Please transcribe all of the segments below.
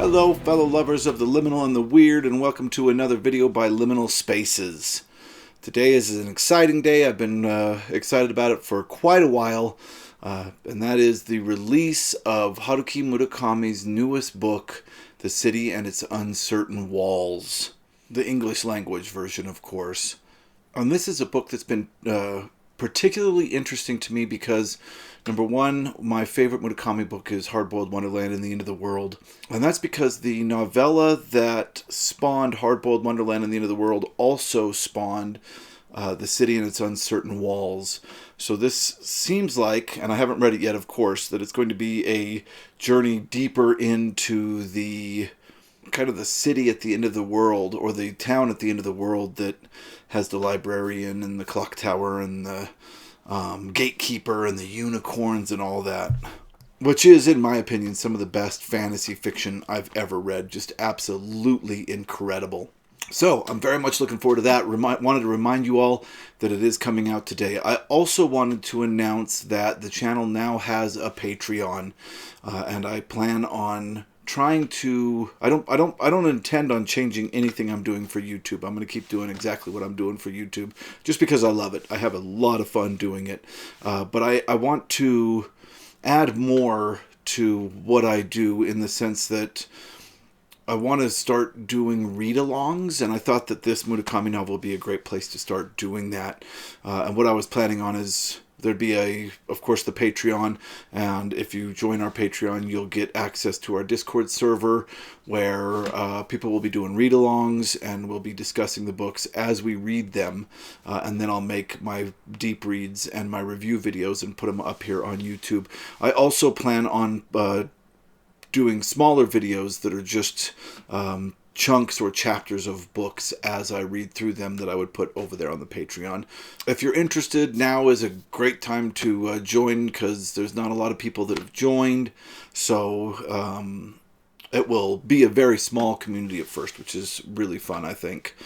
Hello, fellow lovers of the liminal and the weird, and welcome to another video by Liminal Spaces. Today is an exciting day. I've been excited about it for quite a while, and that is the release of Haruki Murakami's newest book, The City and Its Uncertain Walls. The English language version, of course. And this is a book that's been particularly interesting to me because, number one, my favorite Murakami book is Hard-Boiled Wonderland and the End of the World. And that's because the novella that spawned Hard-Boiled Wonderland and the End of the World also spawned The City and Its Uncertain Walls. So this seems like, and I haven't read it yet, of course, that it's going to be a journey deeper into the kind of the city at the end of the world, or the town at the end of the world that has the librarian and the clock tower and the gatekeeper and the unicorns and all that, which is, in my opinion, some of the best fantasy fiction I've ever read. Just absolutely incredible. So I'm very much looking forward to that. Wanted to remind you all that it is coming out today. I also wanted to announce that the channel now has a Patreon, and I plan on trying to, I don't intend on changing anything I'm doing for YouTube. I'm going to keep doing exactly what I'm doing for YouTube just because I love it. I have a lot of fun doing it. But I want to add more to what I do, in the sense that I want to start doing read-alongs, and I thought that this Murakami novel would be a great place to start doing that. And what I was planning on is there'd be of course, the Patreon, and if you join our Patreon, you'll get access to our Discord server, where people will be doing read-alongs, and we'll be discussing the books as we read them, and then I'll make my deep reads and my review videos and put them up here on YouTube. I also plan on doing smaller videos that are just chunks or chapters of books as I read through them, that I would put over there on the Patreon. If you're interested, now is a great time to join, because there's not a lot of people that have joined. So it will be a very small community at first, which is really fun, I think.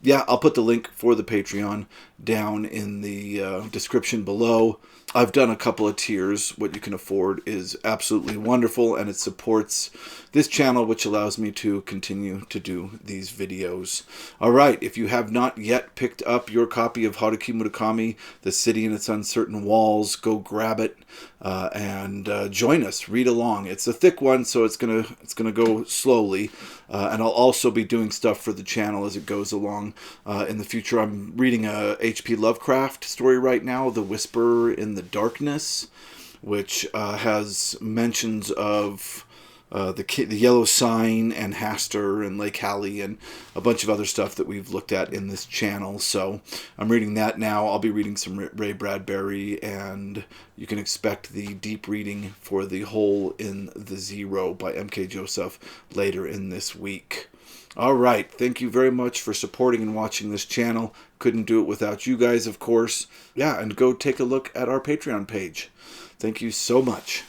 Yeah, I'll put the link for the Patreon down in the description below. I've done a couple of tiers. What you can afford is absolutely wonderful, and it supports this channel, which allows me to continue to do these videos. All right, if you have not yet picked up your copy of Haruki Murakami, The City and Its Uncertain Walls, go grab it and join us. Read along. It's a thick one, so it's gonna go slowly, and I'll also be doing stuff for the channel as it goes along in the future. I'm reading a H.P. Lovecraft story right now, The Whisper in the Darkness, which has mentions of the Yellow Sign and Hastur and Lake Hallie and a bunch of other stuff that we've looked at in this channel. So I'm reading that now. I'll be reading some Ray Bradbury, and you can expect the deep reading for The Hole in the Zero by M.K. Joseph later in this week. All right, thank you very much for supporting and watching this channel. Couldn't do it without you guys, of course. Yeah, and go take a look at our Patreon page. Thank you so much.